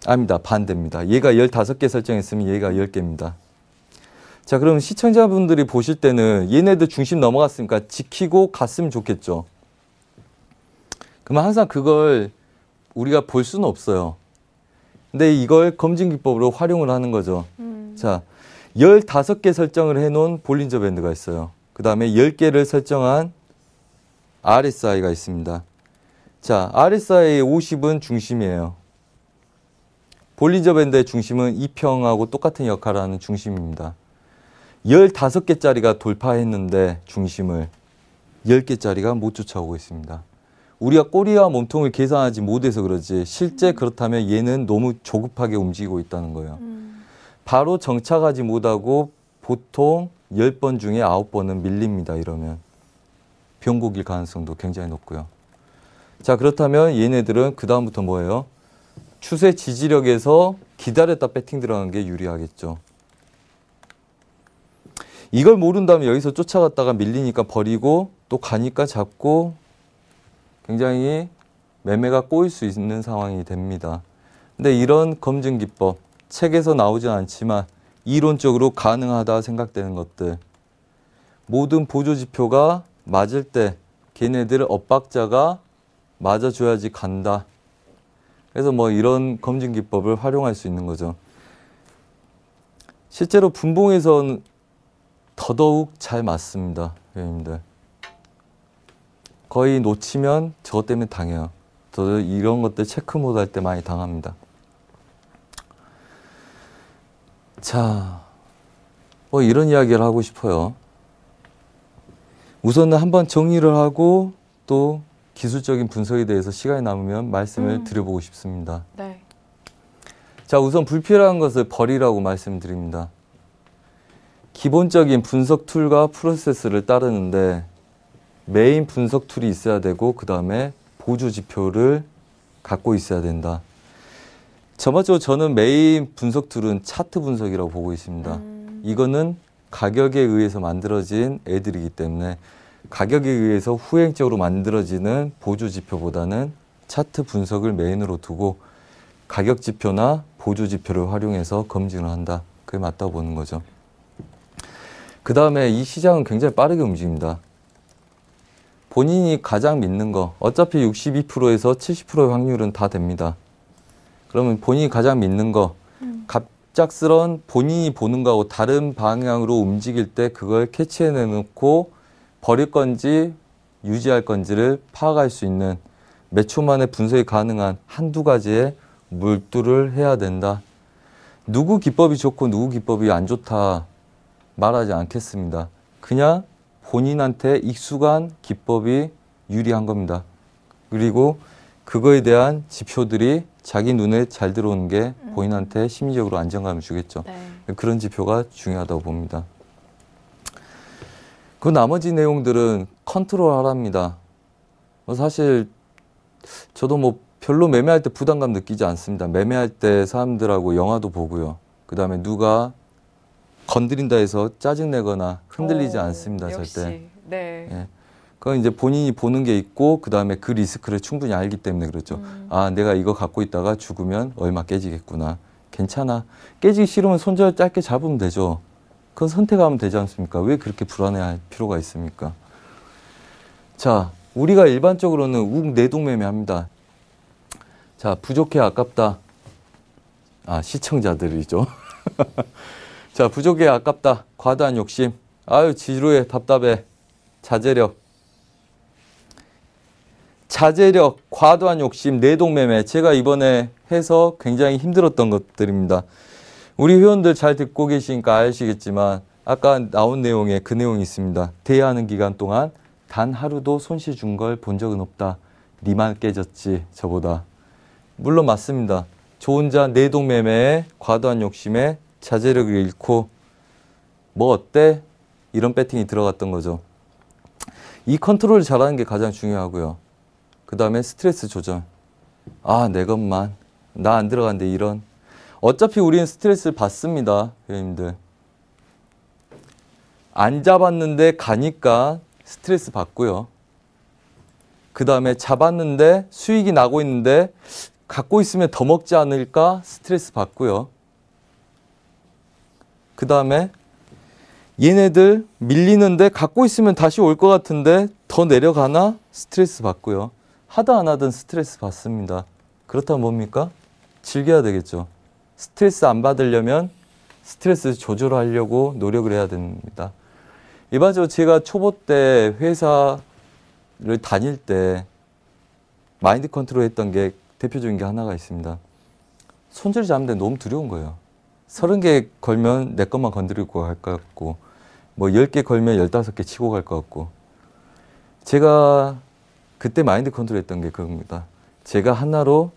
아닙니다. 반대입니다. 얘가 15개 설정했으면 얘가 10개입니다. 자, 그럼 시청자분들이 보실 때는 얘네들 중심 넘어갔으니까 지키고 갔으면 좋겠죠. 그러면 항상 그걸 우리가 볼 수는 없어요. 근데 이걸 검증 기법으로 활용을 하는 거죠. 자, 15개 설정을 해놓은 볼린저 밴드가 있어요. 그 다음에 10개를 설정한 RSI가 있습니다. 자, RSI의 50은 중심이에요. 볼린저 밴드의 중심은 2평하고 똑같은 역할을 하는 중심입니다. 15개짜리가 돌파했는데 중심을 10개짜리가 못 쫓아오고 있습니다. 우리가 꼬리와 몸통을 계산하지 못해서 그러지 실제 그렇다면 얘는 너무 조급하게 움직이고 있다는 거예요. 바로 정착하지 못하고 보통 10번 중에 9번은 밀립니다. 이러면 변곡일 가능성도 굉장히 높고요. 자, 그렇다면 얘네들은 그 다음부터 뭐예요? 추세 지지력에서 기다렸다 배팅 들어가는 게 유리하겠죠. 이걸 모른다면 여기서 쫓아갔다가 밀리니까 버리고 또 가니까 잡고 굉장히 매매가 꼬일 수 있는 상황이 됩니다. 근데 이런 검증 기법, 책에서 나오진 않지만 이론적으로 가능하다 생각되는 것들, 모든 보조지표가 맞을 때 걔네들 엇박자가 맞아줘야지 간다. 그래서 뭐 이런 검증 기법을 활용할 수 있는 거죠. 실제로 분봉에서는 더더욱 잘 맞습니다, 회원님들. 거의 놓치면 저것 때문에 당해요. 저도 이런 것들 체크 못 할 때 많이 당합니다. 자, 뭐 이런 이야기를 하고 싶어요. 우선은 한번 정리를 하고 또 기술적인 분석에 대해서 시간이 남으면 말씀을 드려보고 싶습니다. 네. 자, 우선 불필요한 것을 버리라고 말씀드립니다. 기본적인 분석 툴과 프로세스를 따르는데 메인 분석 툴이 있어야 되고 그 다음에 보조 지표를 갖고 있어야 된다. 전반적으로 저는 메인 분석 툴은 차트 분석이라고 보고 있습니다. 이거는 가격에 의해서 만들어진 애들이기 때문에 가격에 의해서 후행적으로 만들어지는 보조 지표보다는 차트 분석을 메인으로 두고 가격 지표나 보조 지표를 활용해서 검증을 한다. 그게 맞다고 보는 거죠. 그 다음에 이 시장은 굉장히 빠르게 움직입니다. 본인이 가장 믿는 거, 어차피 62%에서 70%의 확률은 다 됩니다. 그러면 본인이 가장 믿는 거, 갑작스런 본인이 보는 거하고 다른 방향으로 움직일 때 그걸 캐치해내놓고 버릴 건지 유지할 건지를 파악할 수 있는 몇 초 만에 분석이 가능한 한두 가지에 몰두를 해야 된다. 누구 기법이 좋고 누구 기법이 안 좋다 말하지 않겠습니다. 그냥 본인한테 익숙한 기법이 유리한 겁니다. 그리고 그거에 대한 지표들이 자기 눈에 잘 들어오는 게 본인한테 심리적으로 안정감을 주겠죠. 네. 그런 지표가 중요하다고 봅니다. 그 나머지 내용들은 컨트롤 하랍니다. 사실 저도 뭐 별로 매매할 때 부담감 느끼지 않습니다. 매매할 때 사람들하고 영화도 보고요. 그 다음에 누가 건드린다 해서 짜증내거나 흔들리지 않습니다. 역시. 절대. 네. 예. 그건 이제 본인이 보는 게 있고 그 다음에 그 리스크를 충분히 알기 때문에 그렇죠. 아, 내가 이거 갖고 있다가 죽으면 얼마 깨지겠구나. 괜찮아. 깨지기 싫으면 손절 짧게 잡으면 되죠. 그건 선택하면 되지 않습니까? 왜 그렇게 불안해할 필요가 있습니까? 자, 우리가 일반적으로는 욱내동 매매합니다. 자, 부족해 아깝다. 아, 시청자들이죠. 자, 부족해 아깝다. 과다한 욕심. 아유, 지루해 답답해. 자제력. 자제력, 과도한 욕심, 내동매매. 제가 이번에 해서 굉장히 힘들었던 것들입니다. 우리 회원들 잘 듣고 계시니까 아시겠지만 아까 나온 내용에 그 내용이 있습니다. 대여하는 기간 동안 단 하루도 손실 준 걸 본 적은 없다. 니만 깨졌지 저보다. 물론 맞습니다. 저 혼자 내동매매에 과도한 욕심에 자제력을 잃고 뭐 어때? 이런 배팅이 들어갔던 거죠. 이 컨트롤을 잘하는 게 가장 중요하고요. 그 다음에 스트레스 조절. 아, 내 것만. 나 안 들어간대 이런. 어차피 우리는 스트레스를 받습니다. 회원님들. 안 잡았는데 가니까 스트레스 받고요. 그 다음에 잡았는데 수익이 나고 있는데 갖고 있으면 더 먹지 않을까 스트레스 받고요. 그 다음에 얘네들 밀리는데 갖고 있으면 다시 올 것 같은데 더 내려가나 스트레스 받고요. 하든 안 하든 스트레스 받습니다. 그렇다면 뭡니까? 즐겨야 되겠죠. 스트레스 안 받으려면 스트레스 조절하려고 노력을 해야 됩니다. 일반적으로 제가 초보 때 회사를 다닐 때 마인드 컨트롤 했던 게 대표적인 게 하나가 있습니다. 손절 잡는데 너무 두려운 거예요. 30개 걸면 내 것만 건드리고 갈 것 같고 뭐 10개 걸면 15개 치고 갈 것 같고 제가 그때 마인드 컨트롤 했던 게 그겁니다. 제가 하나로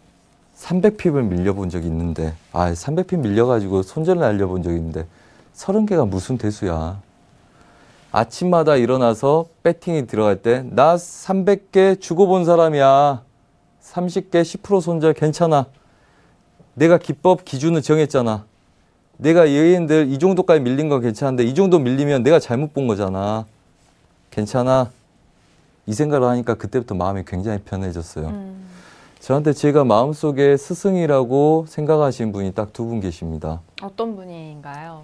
300핍을 밀려본 적이 있는데 300핍 밀려가지고 손절을 날려본 적이 있는데 30개가 무슨 대수야. 아침마다 일어나서 배팅이 들어갈 때 나 300개 주고 본 사람이야. 30개 10% 손절 괜찮아. 내가 기법 기준을 정했잖아. 내가 얘네들 이 정도까지 밀린 건 괜찮은데 이 정도 밀리면 내가 잘못 본 거잖아. 괜찮아. 이 생각을 하니까 그때부터 마음이 굉장히 편해졌어요. 저한테 제가 마음속에 스승이라고 생각하시는 분이 딱 두 분 계십니다. 어떤 분인가요?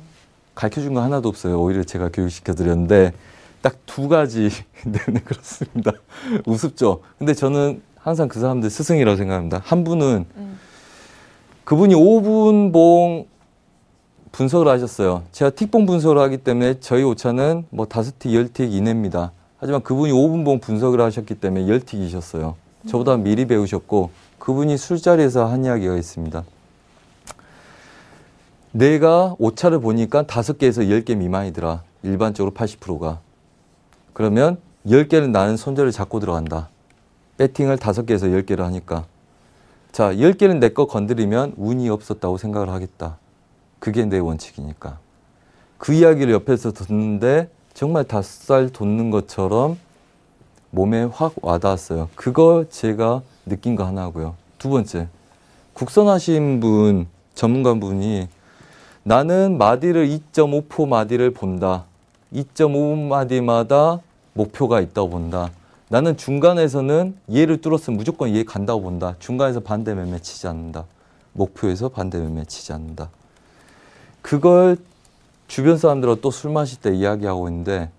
가르쳐준 거 하나도 없어요. 오히려 제가 교육시켜드렸는데 딱 두 가지. 네, 그렇습니다. 우습죠? 근데 저는 항상 그 사람들 스승이라고 생각합니다. 한 분은 그분이 5분 봉 분석을 하셨어요. 제가 틱봉 분석을 하기 때문에 저희 오차는 뭐 5틱, 10틱 이내입니다. 하지만 그분이 5분 봉 분석을 하셨기 때문에 10틱이셨어요. 저보다 미리 배우셨고 그분이 술자리에서 한 이야기가 있습니다. 내가 오차를 보니까 5개에서 10개 미만이더라. 일반적으로 80%가. 그러면 10개는 나는 손절을 잡고 들어간다. 배팅을 5개에서 10개를 하니까. 자, 10개는 내 거 건드리면 운이 없었다고 생각을 하겠다. 그게 내 원칙이니까. 그 이야기를 옆에서 듣는데 정말 닭살 돋는 것처럼 몸에 확 와닿았어요. 그거 제가 느낀 거 하나고요. 두 번째, 국선하신 분, 전문가분이 나는 마디를 2.5포 마디를 본다. 2.5마디마다 목표가 있다고 본다. 나는 중간에서는 얘를 뚫었으면 무조건 얘 간다고 본다. 중간에서 반대 매매 치지 않는다. 목표에서 반대 매매 치지 않는다. 그걸 주변 사람들하고 또 술 마실 때 이야기하고 있는데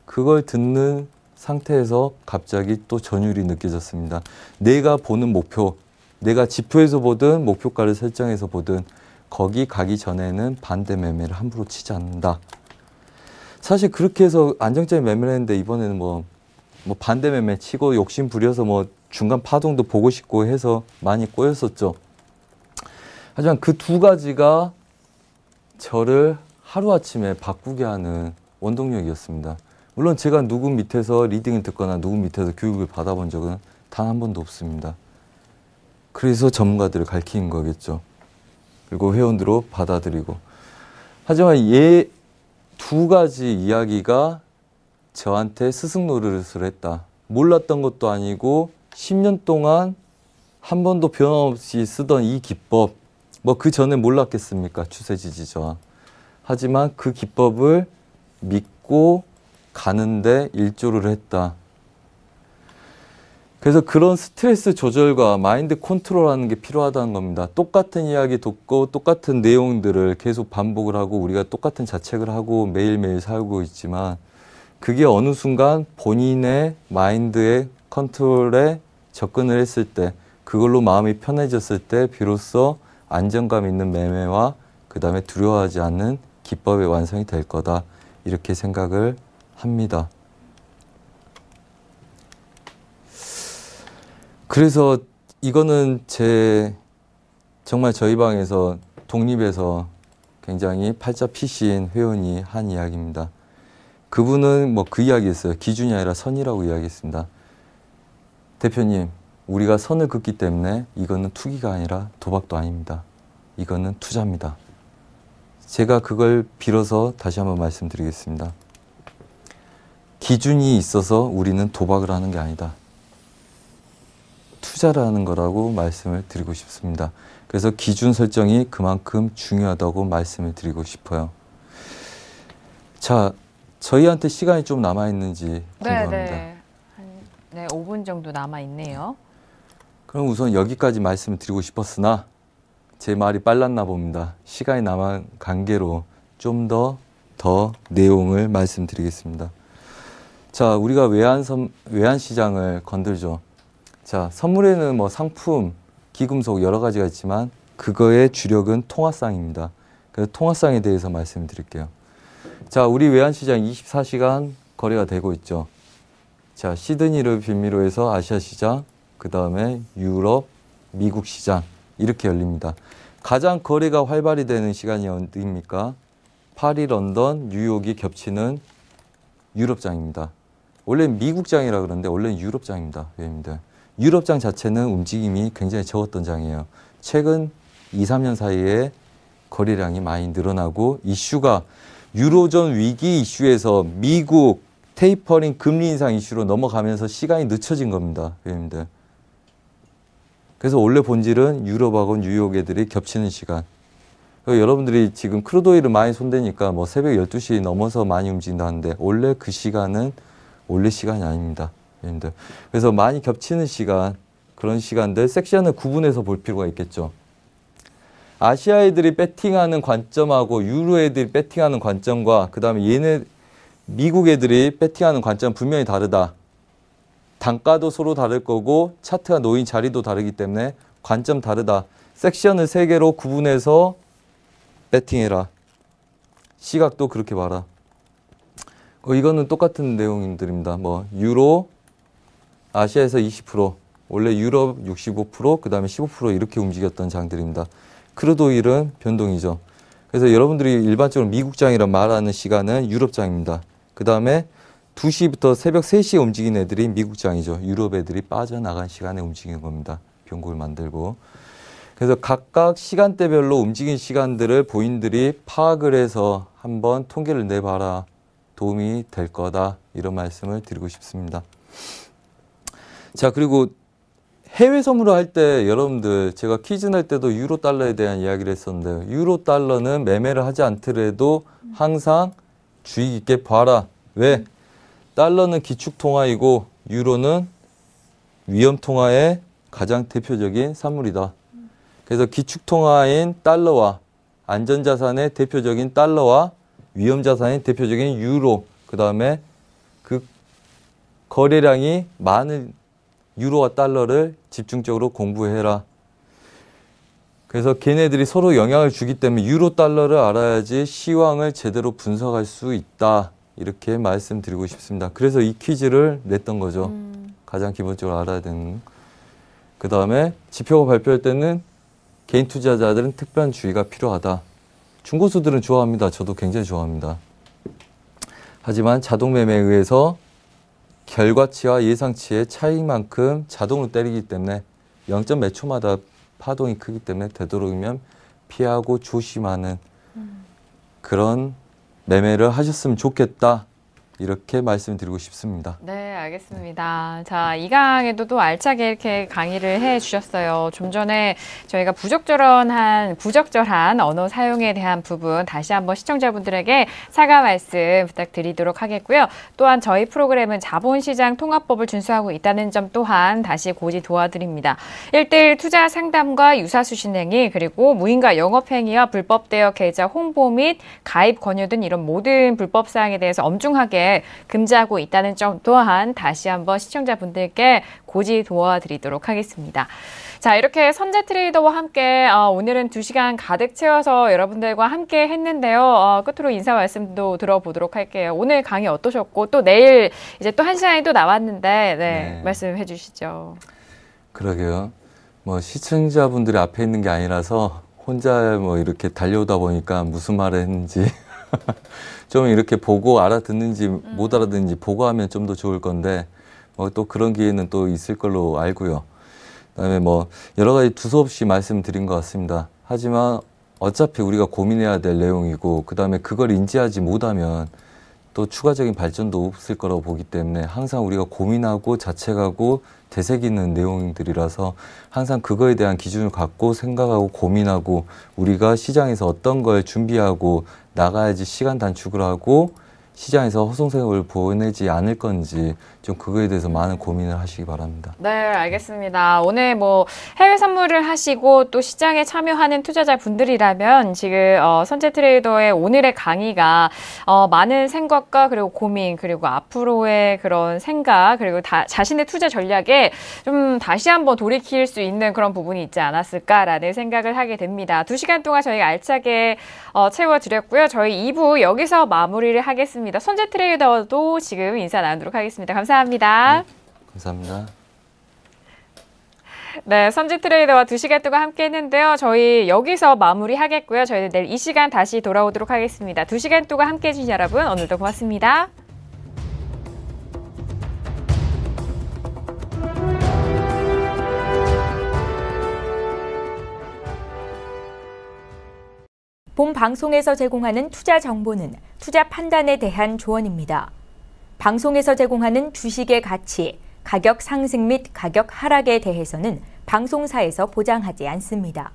그걸 듣는 상태에서 갑자기 또 전율이 느껴졌습니다. 내가 보는 목표, 내가 지표에서 보든 목표가를 설정해서 보든 거기 가기 전에는 반대 매매를 함부로 치지 않는다. 사실 그렇게 해서 안정적인 매매를 했는데 이번에는 뭐 반대 매매 치고 욕심 부려서 뭐 중간 파동도 보고 싶고 해서 많이 꼬였었죠. 하지만 그 두 가지가 저를 하루아침에 바꾸게 하는 원동력이었습니다. 물론 제가 누구 밑에서 리딩을 듣거나 누구 밑에서 교육을 받아본 적은 단 한 번도 없습니다. 그래서 전문가들을 가르치는 거겠죠. 그리고 회원들로 받아들이고. 하지만 얘 두 가지 이야기가 저한테 스승 노릇을 했다. 몰랐던 것도 아니고 10년 동안 한 번도 변함없이 쓰던 이 기법, 뭐 그 전에 몰랐겠습니까? 추세 지지 저하. 하지만 그 기법을 믿고 가는데 일조를 했다. 그래서 그런 스트레스 조절과 마인드 컨트롤하는 게 필요하다는 겁니다. 똑같은 이야기 듣고 똑같은 내용들을 계속 반복을 하고 우리가 똑같은 자책을 하고 매일매일 살고 있지만 그게 어느 순간 본인의 마인드의 컨트롤에 접근을 했을 때 그걸로 마음이 편해졌을 때 비로소 안정감 있는 매매와 그 다음에 두려워하지 않는 기법의 완성이 될 거다. 이렇게 생각을 합니다. 그래서 이거는 정말 저희 방에서 독립해서 굉장히 팔자 피신 회원이 한 이야기입니다. 그분은 뭐 그 이야기했어요. 기준이 아니라 선이라고 이야기했습니다. 대표님, 우리가 선을 긋기 때문에 이거는 투기가 아니라 도박도 아닙니다. 이거는 투자입니다. 제가 그걸 빌어서 다시 한번 말씀드리겠습니다. 기준이 있어서 우리는 도박을 하는 게 아니다. 투자를 하는 거라고 말씀을 드리고 싶습니다. 그래서 기준 설정이 그만큼 중요하다고 말씀을 드리고 싶어요. 자, 저희한테 시간이 좀 남아있는지 궁금합니다. 네, 5분 정도 남아있네요. 그럼 우선 여기까지 말씀을 드리고 싶었으나 제 말이 빨랐나 봅니다. 시간이 남은 관계로 좀 더 내용을 말씀드리겠습니다. 자, 우리가 외환시장을 건들죠. 자, 선물에는 뭐 상품, 기금속 여러 가지가 있지만 그거의 주력은 통화상입니다. 그래서 통화상에 대해서 말씀드릴게요. 자, 우리 외환시장 24시간 거래가 되고 있죠. 자, 시드니를 빌미로 해서 아시아 시장, 그 다음에 유럽, 미국 시장 이렇게 열립니다. 가장 거래가 활발히 되는 시간이 어디입니까? 파리, 런던, 뉴욕이 겹치는 유럽장입니다. 원래 미국장이라 그러는데 원래는 유럽장입니다. 회원님들. 유럽장 자체는 움직임이 굉장히 적었던 장이에요. 최근 2, 3년 사이에 거래량이 많이 늘어나고 이슈가 유로존 위기 이슈에서 미국 테이퍼링 금리 인상 이슈로 넘어가면서 시간이 늦춰진 겁니다. 회원님들. 그래서 원래 본질은 유럽하고 뉴욕 애들이 겹치는 시간. 여러분들이 지금 크루드오일을 많이 손대니까 뭐 새벽 12시 넘어서 많이 움직인다는데 원래 그 시간은 원래 시간이 아닙니다. 회원님들. 그래서 많이 겹치는 시간, 그런 시간들 섹션을 구분해서 볼 필요가 있겠죠. 아시아 애들이 배팅하는 관점하고 유로 애들이 배팅하는 관점과 그 다음에 미국 애들이 배팅하는 관점 분명히 다르다. 단가도 서로 다를 거고 차트가 놓인 자리도 다르기 때문에 관점 다르다. 섹션을 3개로 구분해서 배팅해라. 시각도 그렇게 봐라. 이거는 똑같은 내용들입니다. 뭐 유로, 아시아에서 20%, 원래 유럽 65%, 그 다음에 15% 이렇게 움직였던 장들입니다. 크루드오일은 변동이죠. 그래서 여러분들이 일반적으로 미국장이라 말하는 시간은 유럽장입니다. 그 다음에 2시부터 새벽 3시에 움직이는 애들이 미국장이죠. 유럽 애들이 빠져나간 시간에 움직이는 겁니다. 변곡을 만들고. 그래서 각각 시간대별로 움직인 시간들을 본인들이 파악을 해서 한번 통계를 내봐라. 도움이 될 거다. 이런 말씀을 드리고 싶습니다. 자, 그리고 해외 선물을 할 때 여러분들 제가 퀴즈 낼 때도 유로 달러에 대한 이야기를 했었는데 유로 달러는 매매를 하지 않더라도 항상 주의 깊게 봐라. 왜? 달러는 기축통화이고 유로는 위험통화의 가장 대표적인 산물이다. 그래서 기축통화인 달러와 안전자산의 대표적인 달러와 위험자산의 대표적인 유로, 그 다음에 그 거래량이 많은 유로와 달러를 집중적으로 공부해라. 그래서 걔네들이 서로 영향을 주기 때문에 유로 달러를 알아야지 시황을 제대로 분석할 수 있다. 이렇게 말씀드리고 싶습니다. 그래서 이 퀴즈를 냈던 거죠. 가장 기본적으로 알아야 되는. 그 다음에 지표가 발표할 때는 개인 투자자들은 특별한 주의가 필요하다. 중고수들은 좋아합니다. 저도 굉장히 좋아합니다. 하지만 자동 매매에 의해서 결과치와 예상치의 차이만큼 자동으로 때리기 때문에 0점 몇 초마다 파동이 크기 때문에 되도록이면 피하고 조심하는 그런 매매를 하셨으면 좋겠다. 이렇게 말씀드리고 싶습니다. 네, 알겠습니다. 자, 이 강에도 또 알차게 이렇게 강의를 해 주셨어요. 좀 전에 저희가 부적절한 언어 사용에 대한 부분 다시 한번 시청자분들에게 사과 말씀 부탁드리도록 하겠고요. 또한 저희 프로그램은 자본시장 통합법을 준수하고 있다는 점 또한 다시 고지 도와드립니다. 1:1 투자 상담과 유사수신 행위, 그리고 무인가 영업행위와 불법 대여 계좌 홍보 및 가입 권유 등 이런 모든 불법 사항에 대해서 엄중하게 금지하고 있다는 점 또한 다시 한번 시청자분들께 고지 도와드리도록 하겠습니다. 자, 이렇게 선재 트레이더와 함께 오늘은 2시간 가득 채워서 여러분들과 함께 했는데요. 끝으로 인사 말씀도 들어보도록 할게요. 오늘 강의 어떠셨고 또 내일 이제 또 1시간이 또 남았는데 네. 말씀해 주시죠. 그러게요. 뭐 시청자분들이 앞에 있는 게 아니라서 혼자 뭐 이렇게 달려오다 보니까 무슨 말을 했는지 좀 이렇게 보고 알아듣는지 못 알아듣는지 보고 하면 좀 더 좋을 건데 뭐 또 그런 기회는 또 있을 걸로 알고요. 그다음에 뭐 여러 가지 두서없이 말씀드린 것 같습니다. 하지만 어차피 우리가 고민해야 될 내용이고 그다음에 그걸 인지하지 못하면 또 추가적인 발전도 없을 거라고 보기 때문에 항상 우리가 고민하고 자책하고 되새기는 내용들이라서 항상 그거에 대한 기준을 갖고 생각하고 고민하고 우리가 시장에서 어떤 걸 준비하고 나가야지 시간 단축을 하고 시장에서 허송세월을 보내지 않을 건지 좀 그거에 대해서 많은 고민을 하시기 바랍니다. 네, 알겠습니다. 오늘 뭐 해외 선물을 하시고 또 시장에 참여하는 투자자분들이라면 지금 선재 트레이더의 오늘의 강의가 많은 생각과 그리고 고민 그리고 앞으로의 그런 생각 그리고 자신의 투자 전략에 좀 다시 한번 돌이킬 수 있는 그런 부분이 있지 않았을까라는 생각을 하게 됩니다. 2시간 동안 저희가 알차게 채워드렸고요. 저희 2부 여기서 마무리를 하겠습니다. 선재 트레이더도 지금 인사 나누도록 하겠습니다. 감사합니다. 감사합니다. 네, 선재 트레이더와 2시간 동안 함께 했는데요. 저희 여기서 마무리하겠고요. 저희는 내일 이 시간 다시 돌아오도록 하겠습니다. 2시간 동안 함께 해주신 여러분 오늘도 고맙습니다. 본 방송에서 제공하는 투자 정보는 투자 판단에 대한 조언입니다. 방송에서 제공하는 주식의 가치, 가격 상승 및 가격 하락에 대해서는 방송사에서 보장하지 않습니다.